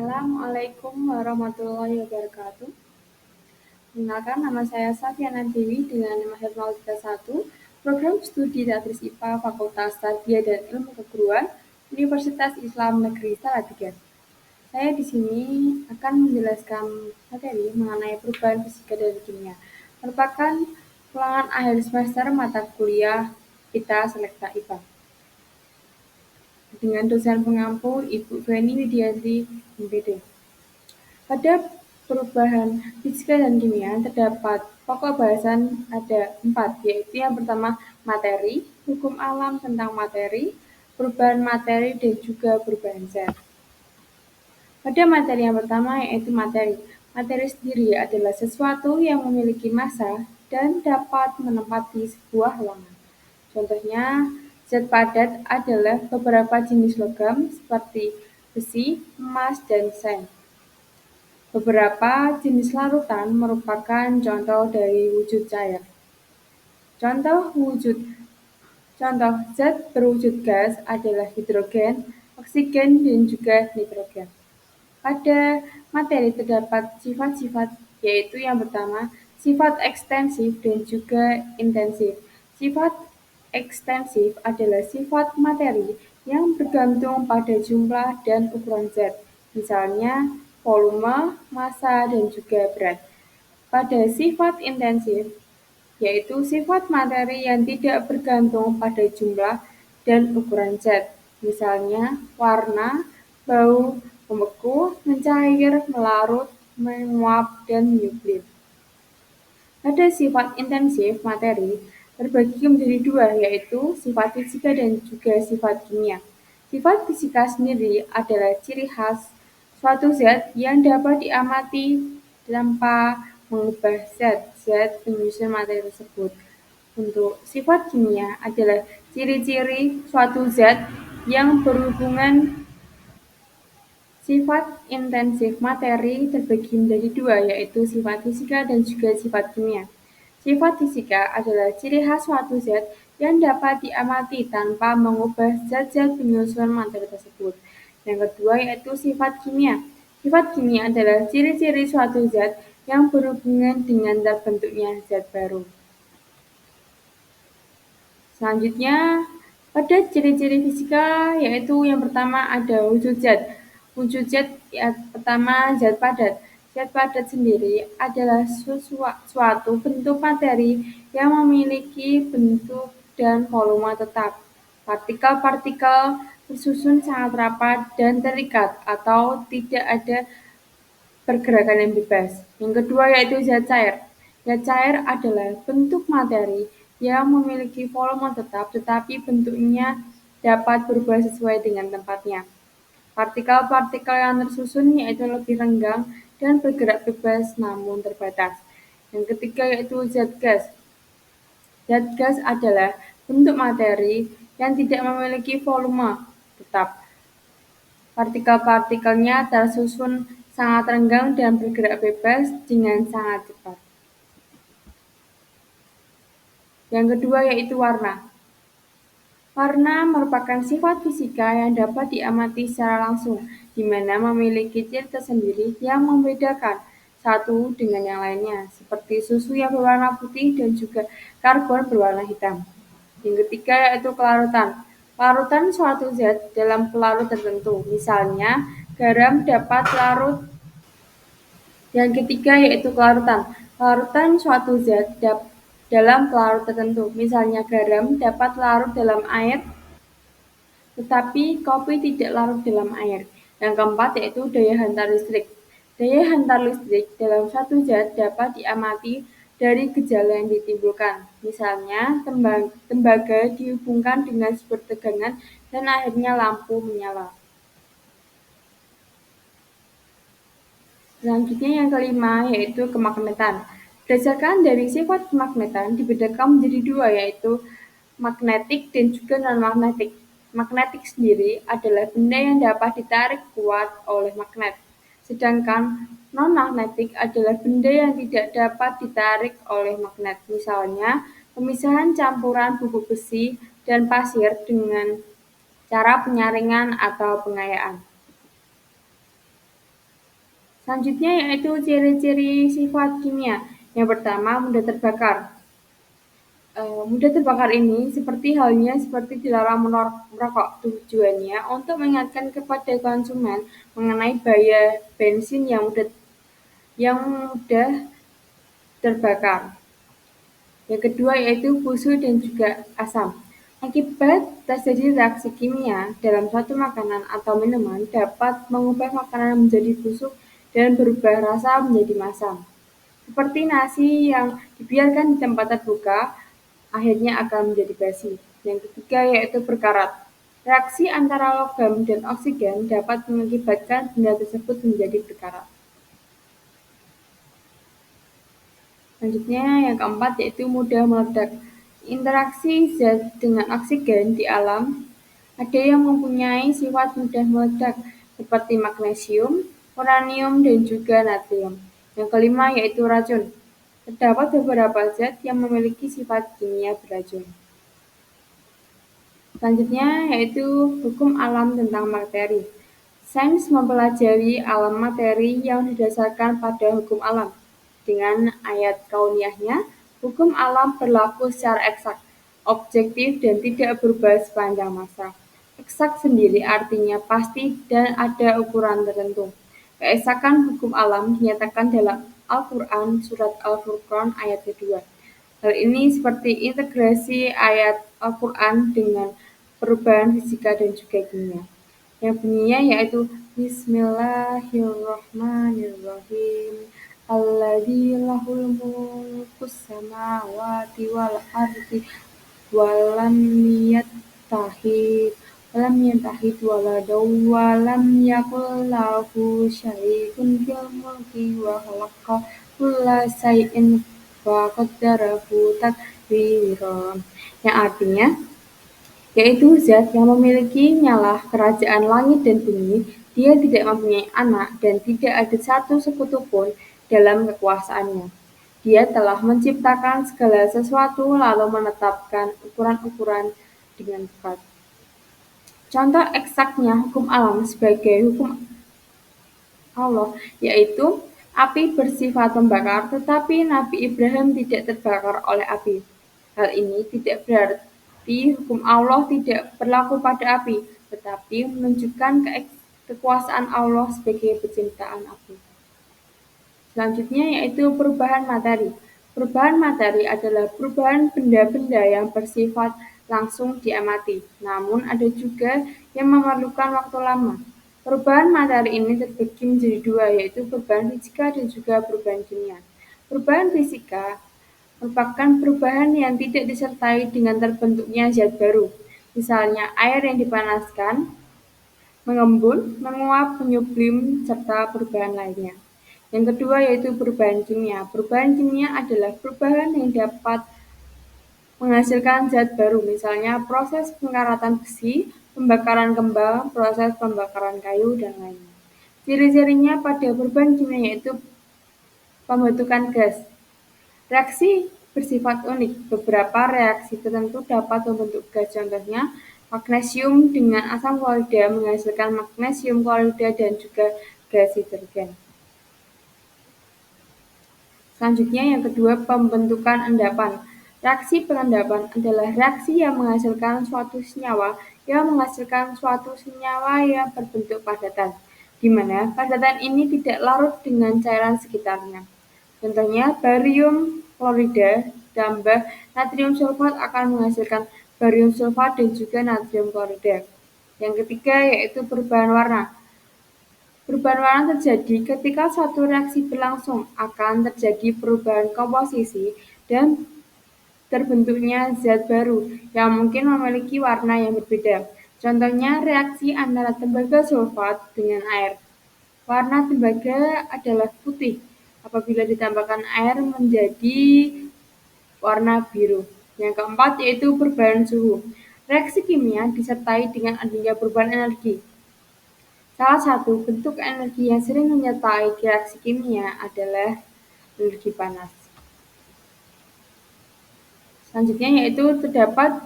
Assalamualaikum warahmatullahi wabarakatuh. Perkenalkan, nama saya Safiana Dewi dengan nomor 031, Program Studi Teatris IPA Fakultas Tarbiyah dan Ilmu Keguruan Universitas Islam Negeri Salatiga. Saya di sini akan menjelaskan materi mengenai perubahan fisika dan kimia. Merupakan ulangan akhir semester mata kuliah kita Selekta IPA. Dengan dosen pengampu Ibu Feni Widianti, MPD. Pada perubahan fisika dan kimia terdapat pokok bahasan ada 4, yaitu yang pertama materi, hukum alam tentang materi, perubahan materi, dan juga perubahan zat. Pada materi yang pertama yaitu materi. Materi sendiri adalah sesuatu yang memiliki massa dan dapat menempati sebuah ruangan. Contohnya, zat padat adalah beberapa jenis logam seperti besi, emas, dan sen. Beberapa jenis larutan merupakan contoh dari wujud cair. Contoh zat berwujud gas adalah hidrogen, oksigen, dan juga nitrogen. Pada materi terdapat sifat-sifat, yaitu yang pertama, sifat ekstensif dan juga intensif. Sifat ekstensif adalah sifat materi yang bergantung pada jumlah dan ukuran zat, misalnya volume, massa, dan juga berat. Pada sifat intensif, yaitu sifat materi yang tidak bergantung pada jumlah dan ukuran zat, misalnya warna, bau, membeku, mencair, melarut, menguap, dan menyuplir. Pada sifat intensif materi terbagi menjadi dua, yaitu sifat fisika dan juga sifat kimia. Sifat fisika sendiri adalah ciri khas suatu zat yang dapat diamati tanpa mengubah zat-zat penyusun materi tersebut. Untuk sifat kimia adalah ciri-ciri suatu zat yang berhubungan. Sifat intensif materi terbagi menjadi dua, yaitu sifat fisika dan juga sifat kimia. Sifat fisika adalah ciri khas suatu zat yang dapat diamati tanpa mengubah zat-zat penyusun materi tersebut. Yang kedua yaitu sifat kimia. Sifat kimia adalah ciri-ciri suatu zat yang berhubungan dengan terbentuknya zat baru. Selanjutnya, pada ciri-ciri fisika yaitu yang pertama ada wujud zat. Wujud zat yang pertama zat padat. Zat padat sendiri adalah suatu bentuk materi yang memiliki bentuk dan volume tetap. Partikel-partikel tersusun sangat rapat dan terikat atau tidak ada pergerakan yang bebas. Yang kedua yaitu zat cair. Zat cair adalah bentuk materi yang memiliki volume tetap tetapi bentuknya dapat berubah sesuai dengan tempatnya. Partikel-partikel yang tersusun yaitu lebih renggang dan bergerak bebas namun terbatas. Yang ketiga yaitu zat gas. Zat gas adalah bentuk materi yang tidak memiliki volume tetap. Partikel-partikelnya tersusun sangat renggang dan bergerak bebas dengan sangat cepat. Yang kedua yaitu warna. Warna merupakan sifat fisika yang dapat diamati secara langsung, di mana memiliki ciri tersendiri yang membedakan satu dengan yang lainnya, seperti susu yang berwarna putih dan juga karbon berwarna hitam. Yang ketiga yaitu kelarutan. Larutan suatu zat dalam pelarut tertentu, misalnya garam dapat larut. Yang ketiga yaitu kelarutan. Kelarutan suatu zat dalam pelarut tertentu, misalnya garam dapat larut dalam air, tetapi kopi tidak larut dalam air. Yang keempat yaitu daya hantar listrik. Daya hantar listrik dalam suatu zat dapat diamati dari gejala yang ditimbulkan. Misalnya, tembaga dihubungkan dengan sumber tegangan dan akhirnya lampu menyala. Selanjutnya yang kelima yaitu kemagnetan. Berdasarkan dari sifat kemagnetan dibedakan menjadi dua, yaitu magnetik dan juga non-magnetik. Magnetik sendiri adalah benda yang dapat ditarik kuat oleh magnet, sedangkan non-magnetik adalah benda yang tidak dapat ditarik oleh magnet. Misalnya, pemisahan campuran bubuk besi dan pasir dengan cara penyaringan atau pengayaan. Selanjutnya yaitu ciri-ciri sifat kimia. Yang pertama, mudah terbakar. Mudah terbakar ini seperti halnya seperti dilarang merokok. Tujuannya untuk mengingatkan kepada konsumen mengenai bahaya bensin yang mudah terbakar. Yang kedua yaitu busuk dan juga asam. Akibat terjadi reaksi kimia dalam suatu makanan atau minuman dapat mengubah makanan menjadi busuk dan berubah rasa menjadi masam. Seperti nasi yang dibiarkan di tempat terbuka, akhirnya akan menjadi basi. Yang ketiga yaitu berkarat. Reaksi antara logam dan oksigen dapat mengakibatkan benda tersebut menjadi berkarat. Selanjutnya yang keempat yaitu mudah meledak. Interaksi zat dengan oksigen di alam ada yang mempunyai sifat mudah meledak seperti magnesium, uranium, dan juga natrium. Yang kelima yaitu racun. Terdapat beberapa zat yang memiliki sifat kimia beracun. Selanjutnya yaitu hukum alam tentang materi. Sains mempelajari alam materi yang didasarkan pada hukum alam. Dengan ayat kauniyahnya, hukum alam berlaku secara eksak, objektif dan tidak berubah sepanjang masa. Eksak sendiri artinya pasti dan ada ukuran tertentu. Keeksakan hukum alam dinyatakan dalam Al-Quran Surat Al-Furqan ayat kedua. Hal ini seperti integrasi ayat Al-Quran dengan perubahan fisika dan juga kimia. Yang bunyinya yaitu Bismillahirrahmanirrahim. Alladzi lahul mulkus samawati wal ardi walam yattahid waladaw walam yakul lahu syarikun fil mulki wa khalaqa kulla syai'in wa qaddarahu taqdira. Yang artinya yaitu zat yang memiliki nyala kerajaan langit dan bumi, dia tidak mempunyai anak dan tidak ada satu sekutu pun dalam kekuasaannya. Dia telah menciptakan segala sesuatu lalu menetapkan ukuran-ukuran dengan tepat. Contoh eksaknya hukum alam sebagai hukum Allah yaitu api bersifat membakar tetapi Nabi Ibrahim tidak terbakar oleh api. Hal ini tidak berarti hukum Allah tidak berlaku pada api, tetapi menunjukkan kekuasaan Allah sebagai penciptaan api. Selanjutnya yaitu perubahan materi. Perubahan materi adalah perubahan benda-benda yang bersifat langsung diamati, namun ada juga yang memerlukan waktu lama. Perubahan materi ini terbagi menjadi dua, yaitu perubahan fisika dan juga perubahan kimia. Perubahan fisika merupakan perubahan yang tidak disertai dengan terbentuknya zat baru, misalnya air yang dipanaskan, mengembun, menguap, menyublim, serta perubahan lainnya. Yang kedua yaitu perubahan kimia. Perubahan kimia adalah perubahan yang dapat menghasilkan zat baru, misalnya proses pengkaratan besi, pembakaran kembang, proses pembakaran kayu, dan lainnya. Ciri-cirinya pada perubahan kimia yaitu pembentukan gas. Reaksi bersifat unik. Beberapa reaksi tertentu dapat membentuk gas, contohnya magnesium dengan asam klorida menghasilkan magnesium klorida dan juga gas hidrogen. Selanjutnya yang kedua, pembentukan endapan. Reaksi pengendapan adalah reaksi yang menghasilkan suatu senyawa yang berbentuk padatan, di mana padatan ini tidak larut dengan cairan sekitarnya. Contohnya barium klorida tambah natrium sulfat akan menghasilkan barium sulfat dan juga natrium klorida. Yang ketiga yaitu perubahan warna. Perubahan warna terjadi ketika suatu reaksi berlangsung, akan terjadi perubahan komposisi dan terbentuknya zat baru yang mungkin memiliki warna yang berbeda. Contohnya reaksi antara tembaga sulfat dengan air. Warna tembaga adalah putih. Apabila ditambahkan air menjadi warna biru. Yang keempat yaitu perubahan suhu. Reaksi kimia disertai dengan adanya perubahan energi. Salah satu bentuk energi yang sering menyertai reaksi kimia adalah energi panas. Selanjutnya yaitu terdapat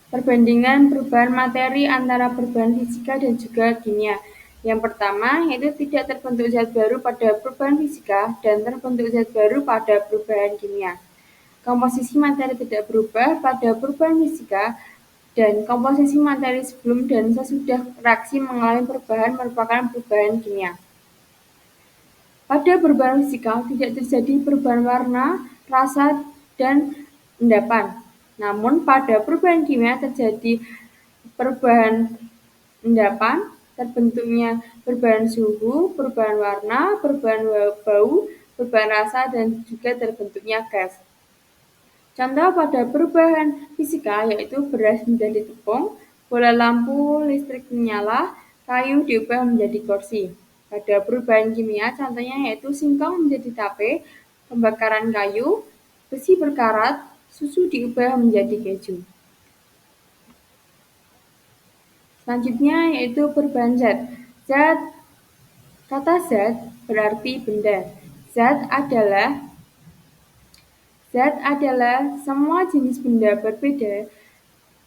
perbandingan perubahan materi antara perubahan fisika dan juga kimia. Yang pertama, yaitu tidak terbentuk zat baru pada perubahan fisika dan terbentuk zat baru pada perubahan kimia. Komposisi materi tidak berubah pada perubahan fisika dan komposisi materi sebelum dan sesudah reaksi mengalami perubahan merupakan perubahan kimia. Pada perubahan fisika tidak terjadi perubahan warna, rasa, dan endapan. Namun pada perubahan kimia terjadi perubahan endapan, terbentuknya perubahan suhu, perubahan warna, perubahan bau, perubahan rasa, dan juga terbentuknya gas. Contoh pada perubahan fisika yaitu beras menjadi tepung, bola lampu listrik menyala, kayu diubah menjadi kursi. Pada perubahan kimia contohnya yaitu singkong menjadi tape, pembakaran kayu, besi berkarat, susu diubah menjadi keju. Selanjutnya yaitu perubahan zat. Kata zat berarti benda. Zat adalah semua jenis benda berbeda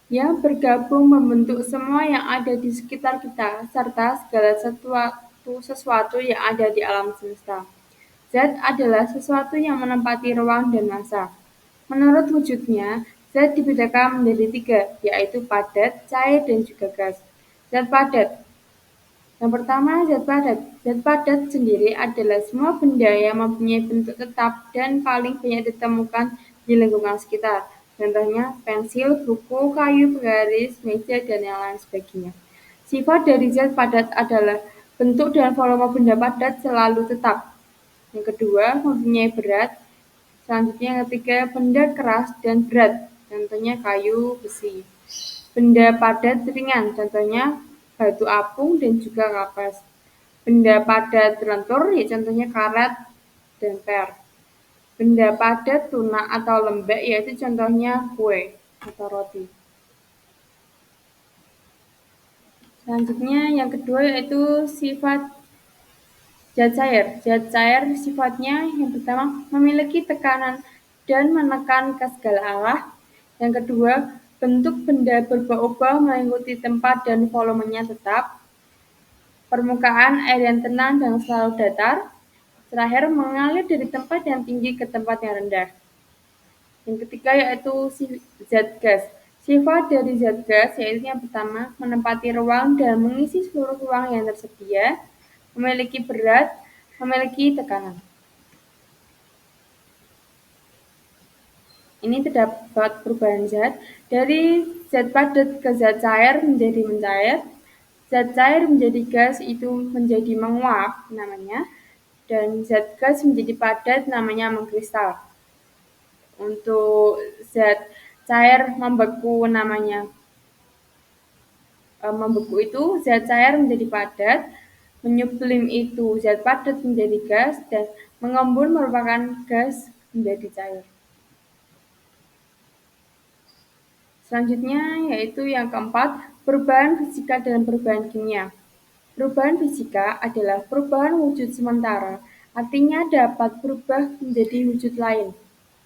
yang bergabung membentuk semua yang ada di sekitar kita, serta segala sesuatu yang ada di alam semesta. Zat adalah sesuatu yang menempati ruang dan massa. Menurut wujudnya, zat dibedakan menjadi 3, yaitu padat, cair, dan juga gas. Zat padat. Yang pertama, zat padat. Zat padat sendiri adalah semua benda yang mempunyai bentuk tetap dan paling banyak ditemukan di lingkungan sekitar. Contohnya pensil, buku, kayu penggaris, meja, dan yang lain sebagainya. Sifat dari zat padat adalah bentuk dan volume benda padat selalu tetap. Yang kedua, mempunyai berat. Selanjutnya yang ketiga, benda keras dan berat. Contohnya kayu, besi. Benda padat ringan, contohnya batu apung dan juga kapas. Benda padat lentur, ya contohnya karet dan per. Benda padat lunak atau lembek, yaitu contohnya kue atau roti. Selanjutnya yang kedua yaitu sifat zat cair. Zat cair sifatnya yang pertama memiliki tekanan dan menekan ke segala arah. Yang kedua, bentuk benda berubah-ubah mengikuti tempat dan volumenya tetap. Permukaan air yang tenang dan selalu datar. Terakhir, mengalir dari tempat yang tinggi ke tempat yang rendah. Yang ketiga yaitu zat gas. Sifat dari zat gas yaitu yang pertama, menempati ruang dan mengisi seluruh ruang yang tersedia, memiliki berat, memiliki tekanan. Ini terdapat perubahan zat dari zat padat ke zat cair menjadi mencair, zat cair menjadi gas itu menjadi menguap namanya, dan zat gas menjadi padat namanya mengkristal. Untuk zat cair membeku namanya membeku itu zat cair menjadi padat, menyublim itu zat padat menjadi gas, dan mengembun merupakan gas menjadi cair. Selanjutnya yaitu yang keempat, perubahan fisika dan perubahan kimia. Perubahan fisika adalah perubahan wujud sementara, artinya dapat berubah menjadi wujud lain.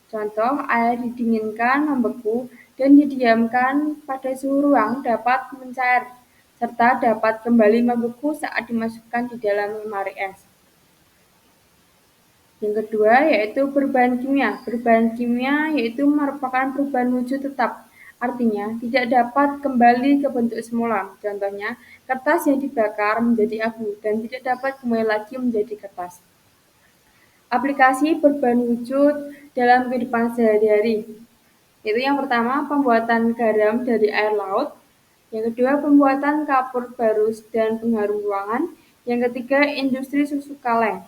Contoh, air didinginkan membeku dan didiamkan pada suhu ruang dapat mencair, serta dapat kembali membeku saat dimasukkan di dalam lemari es. Yang kedua yaitu perubahan kimia. Perubahan kimia yaitu merupakan perubahan wujud tetap, artinya tidak dapat kembali ke bentuk semula. Contohnya, kertas yang dibakar menjadi abu dan tidak dapat kembali lagi menjadi kertas. Aplikasi perubahan wujud dalam kehidupan sehari-hari. Itu yang pertama, pembuatan garam dari air laut. Yang kedua, pembuatan kapur barus dan pengharum ruangan. Yang ketiga, industri susu kaleng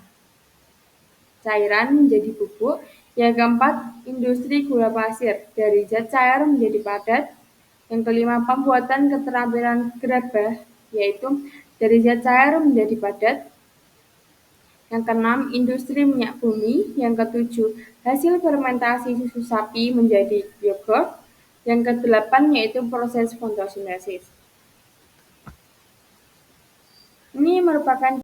cairan menjadi bubuk. Yang keempat, industri gula pasir dari zat cair menjadi padat. Yang kelima, pembuatan keterampilan gerabah yaitu dari zat cair menjadi padat. Yang keenam, industri minyak bumi. Yang ketujuh, hasil fermentasi susu sapi menjadi yogurt. Yang kedelapan yaitu proses fotosintesis. Ini merupakan